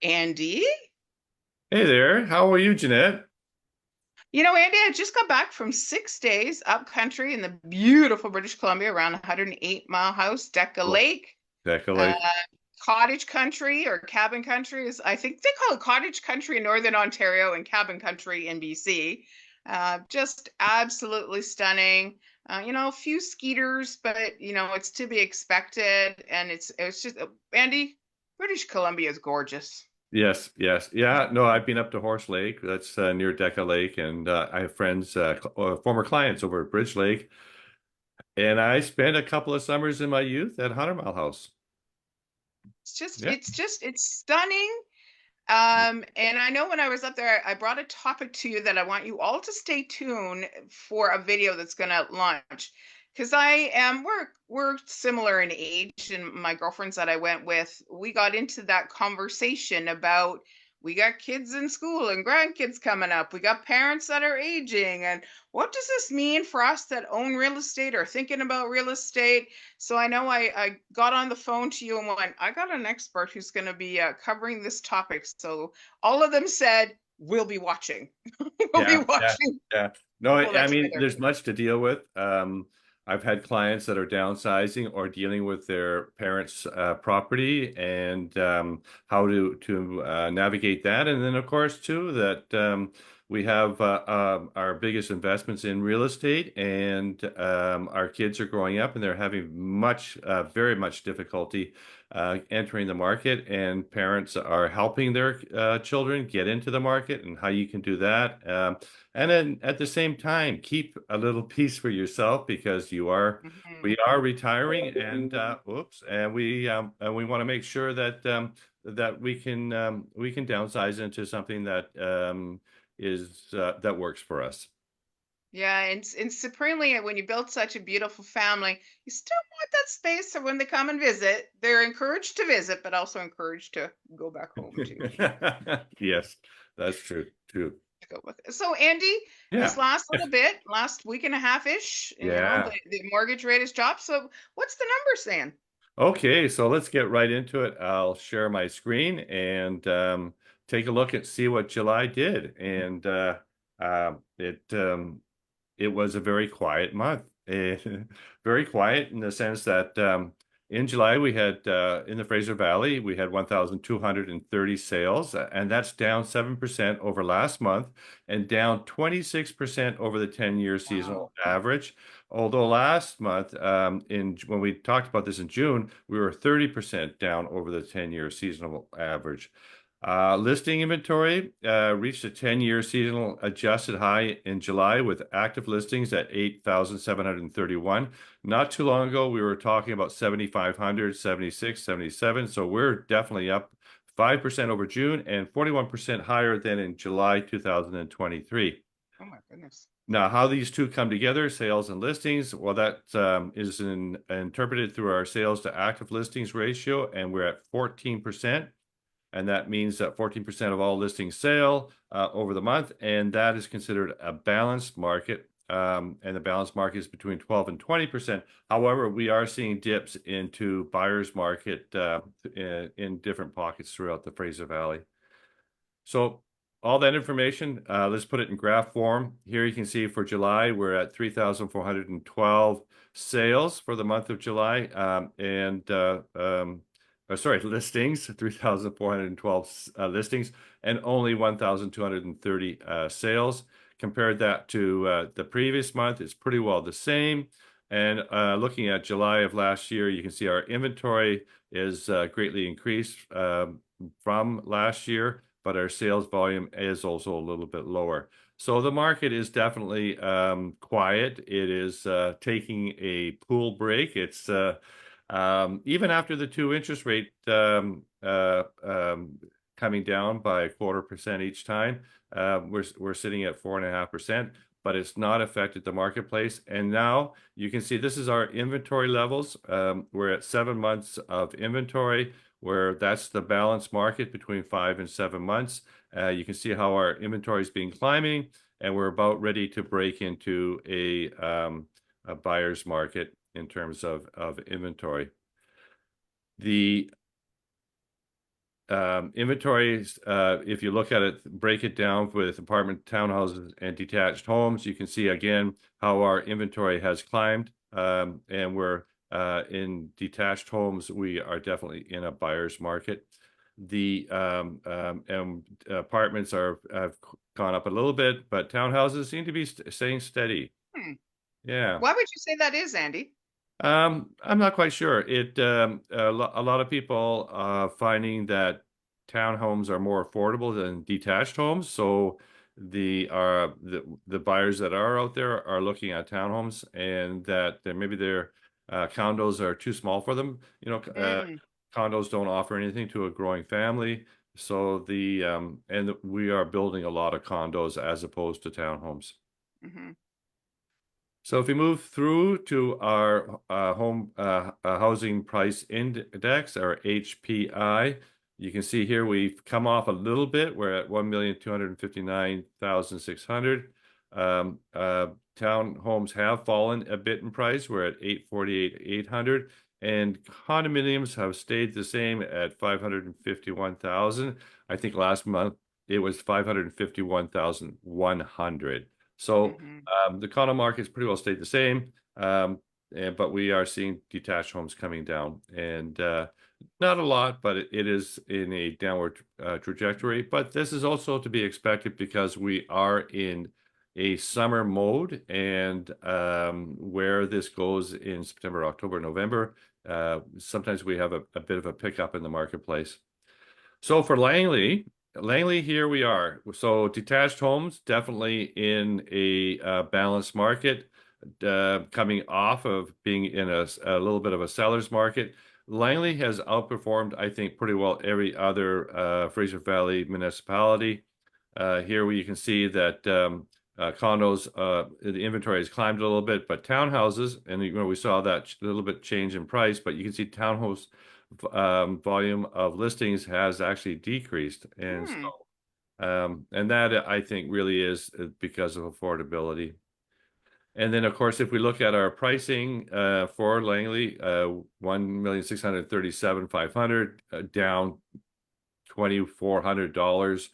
Andy. Hey there, how are you, Jeanette? Andy, I just got back from 6 days up country in the beautiful British Columbia around 108 Mile House, Decca Well, Lake, uh, Lake. cottage country or cabin country is, I think they call it cottage country in Northern Ontario and cabin country in BC. Just absolutely stunning. A few skeeters, but it's to be expected. And it's just, Andy, British Columbia is gorgeous. Yes, yes. Yeah, no, I've been up to Horse Lake. That's near Decca Lake. And I have friends, former clients over at Bridge Lake. And I spent a couple of summers in my youth at 100 Mile House. Yeah. It's stunning. And I know when I was up there, I brought a topic to you that I want you all to stay tuned for a video that's going to launch. Because we're similar in age, and my girlfriends that I went with, we got into that conversation about we got kids in school and grandkids coming up. We got parents that are aging, and what does this mean for us that own real estate or thinking about real estate? So I know I got on the phone to you and went, I got an expert who's going to be covering this topic. So all of them said, we'll be watching. We'll be Yeah, yeah, watching. yeah. No, Pull I that mean, together. there's much to deal with. I've had clients that are downsizing or dealing with their parents' property and how to navigate that. And then, of course, too, that we have our biggest investments in real estate, and our kids are growing up and they're having very much difficulty entering the market, and parents are helping their children get into the market and how you can do that. And then at the same time, keep a little piece for yourself because we Mhm. are retiring, and we want to make sure that we can downsize into something that works for us. Yeah, and supremely, when you build such a beautiful family, you still want that space so when they come and visit, they're encouraged to visit, but also encouraged to go back home too. Yes, that's true too. To go with it. So, Andy, this Yeah, last little bit, last week and a half ish, yeah. the mortgage rate has dropped. So, what's the number saying? Okay, so let's get right into it. I'll share my screen and take a look and see what July did. And uh, it it was a very quiet month. Very quiet in the sense that in July we had in the Fraser Valley we had 1,230 sales, and that's down 7% over last month and down 26% over the 10-year Wow. seasonal average. Although last month, when we talked about this in June, we were 30% down over the 10-year seasonal average. Listing inventory reached a 10-year seasonal adjusted high in July with active listings at 8,731. Not too long ago, we were talking about 7,500, 76, 77. So we're definitely up 5% over June and 41% higher than in July 2023. Oh my goodness. Now, how these two come together, sales and listings, well, that is interpreted through our sales to active listings ratio, and we're at 14%. And that means that 14% of all listings sale over the month, and that is considered a balanced market. And the balanced market is between 12 and 20%. However, we are seeing dips into buyer's market in different pockets throughout the Fraser Valley. So all that information, let's put it in graph form. Here you can see for July, we're at 3,412 sales for the month of July, listings, 3,412 listings, and only 1,230 sales. Compared that to the previous month, it's pretty well the same. And looking at July of last year, you can see our inventory is greatly increased from last year, but our sales volume is also a little bit lower. So the market is definitely quiet. It is taking a pool break. It's even after the two interest rate coming down by 0.25% each time, we're sitting at 4.5%. But it's not affected the marketplace. And now you can see this is our inventory levels. We're at 7 months of inventory, where that's the balanced market between 5 and 7 months. You can see how our inventory has been climbing, and we're about ready to break into a buyer's market in terms of inventory. The inventories, if you look at it, break it down with apartment, townhouses, and detached homes, you can see again how our inventory has climbed. And we're in detached homes, we are definitely in a buyer's market. The and apartments have gone up a little bit, but townhouses seem to be staying steady. Hmm. Yeah. Why would you say that is, Andy? I'm not quite sure. A lot of people finding that townhomes are more affordable than detached homes. So the buyers that are out there are looking at townhomes, and that maybe their condos are too small for them. Mm, Condos don't offer anything to a growing family. So we are building a lot of condos as opposed to townhomes. hmm. So if we move through to our home housing price index, our HPI, you can see here we've come off a little bit. We're at 1,259,600. Townhomes have fallen a bit in price. We're at 848,800, and condominiums have stayed the same at 551,000. I think last month it was 551,100. So Hmm. the condo market's pretty well stayed the same, but we are seeing detached homes coming down, and not a lot, but it is in a downward trajectory. But this is also to be expected because we are in a summer mode, and where this goes in September, October, November, sometimes we have a bit of a pickup in the marketplace. So for Langley, here we are. So detached homes, definitely in a balanced market, coming off of being in a little bit of a seller's market. Langley has outperformed, I think, pretty well every other Fraser Valley municipality. Here you can see that condos, the inventory has climbed a little bit, but townhouses, and we saw that little bit change in price, but you can see townhouse volume of listings has actually decreased. And Hmm. so, and that I think really is because of affordability. And then, of course, if we look at our pricing for Langley, 1,637,500, down $2,400.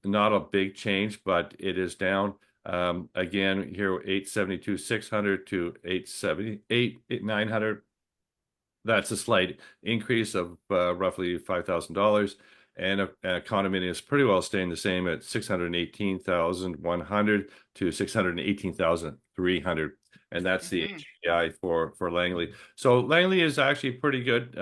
Not a big change, but it is down. Again, here 872,600 to 878,900. That's a slight increase of roughly $5,000. And a condominium is pretty well staying the same at 618,100 to 618,300. And that's the Hmm. HPI for Langley. So Langley is actually pretty good.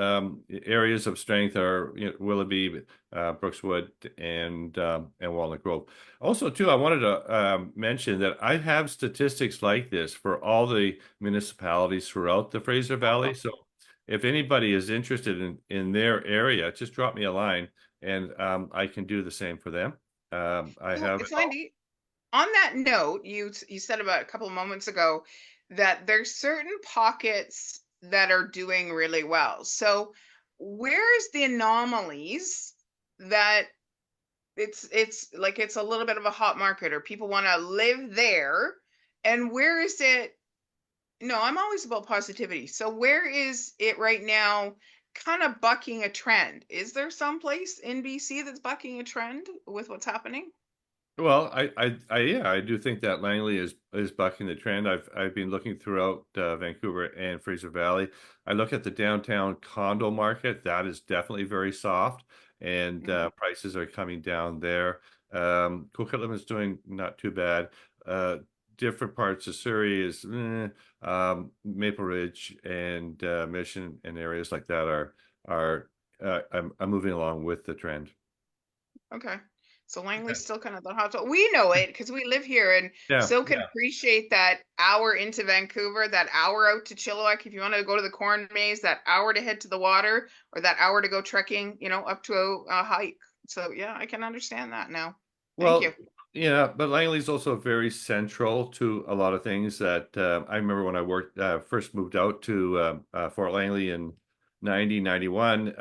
Areas of strength are, Willoughby, Brookswood, and Walnut Grove. Also, too, I wanted to mention that I have statistics like this for all the municipalities throughout the Fraser Valley. So if anybody is interested in their area, just drop me a line, and I can do the same for them. I So, have it so all. Andy, on that note, you said about a couple of moments ago that there's certain pockets that are doing really well. So, where's the anomalies that it's like it's a little bit of a hot market or people want to live there, and where is it? No, I'm always about positivity. So, where is it right now? Kind of bucking a trend. Is there some place in BC that's bucking a trend with what's happening? Well, yeah, I do think that Langley is bucking the trend. I've been looking throughout Vancouver and Fraser Valley. I look at the downtown condo market. That is definitely very soft, and Mhm. prices are coming down there. Coquitlam is doing not too bad. Uh, Different parts of Surrey is Maple Ridge and Mission and areas like that are I'm moving along with the trend. Okay. So Langley's still kind of the hot spot. We know it because we live here and Yeah, so can yeah. appreciate that hour into Vancouver, that hour out to Chilliwack if you want to go to the corn maze, that hour to head to the water, or that hour to go trekking, up to a hike. So yeah, I can understand that now. Thank Well, you. yeah, but Langley's also very central to a lot of things that I remember when I worked first moved out to Fort Langley in 1991.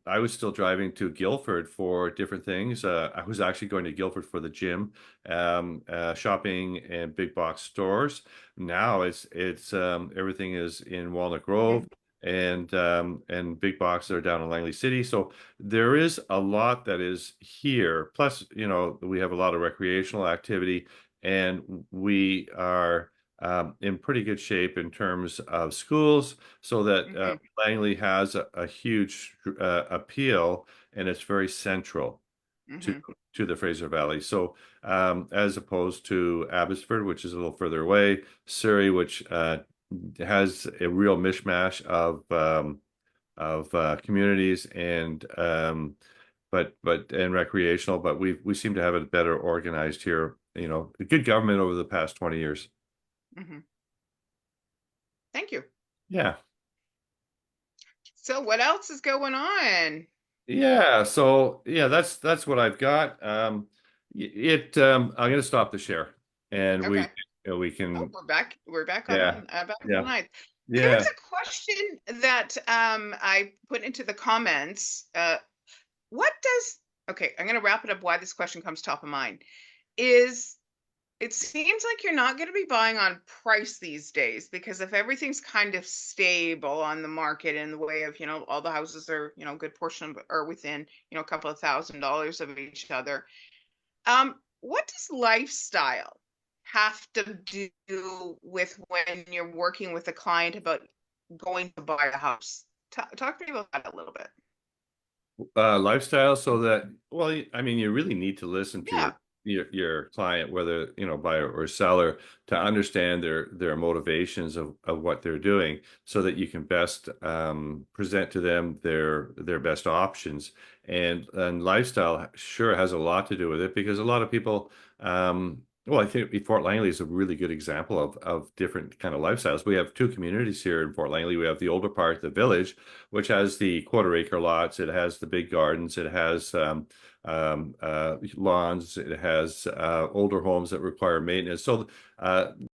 I was still driving to Guildford for different things. I was actually going to Guildford for the gym, shopping and big box stores. Now it's everything is in Walnut Mhm. Grove, and big boxes are down in Langley City. So there is a lot that is here. Plus, we have a lot of recreational activity, and we are in pretty good shape in terms of schools, so that Hmm. Langley has a huge appeal, and it's very central to Hmm. to the Fraser Valley. So as opposed to Abbotsford, which is a little further away, Surrey, which has a real mishmash of communities and recreational, but we seem to have it better organized here. Good government over the past 20 years. Hmm. Thank you. Yeah. So what else is going on? Yeah, so yeah, that's what I've got. I'm gonna stop the share, and Okay. we Oh, can. we're back Yeah, back on the yeah, ninth. There's yeah. a question that I put into the comments. What does Okay, I'm going to wrap it up why this question comes top of mind. Is It seems like you're not going to be buying on price these days, because if everything's kind of stable on the market in the way of, all the houses are, a good portion of are within, a couple of $1,000s of each other. What does lifestyle have to do with when you're working with a client about going to buy a house? Talk to me about that a little bit. Lifestyle, so that, well, I mean, you really need to listen to Yeah. your client, whether buyer or seller, to understand their motivations of what they're doing, so that you can best present to them their best options. And lifestyle sure has a lot to do with it, because a lot of people, well, I think Fort Langley is a really good example of different kind of lifestyles. We have two communities here in Fort Langley. We have the older part, the village, which has the quarter-acre lots. It has the big gardens. It has lawns. It has older homes that require maintenance. So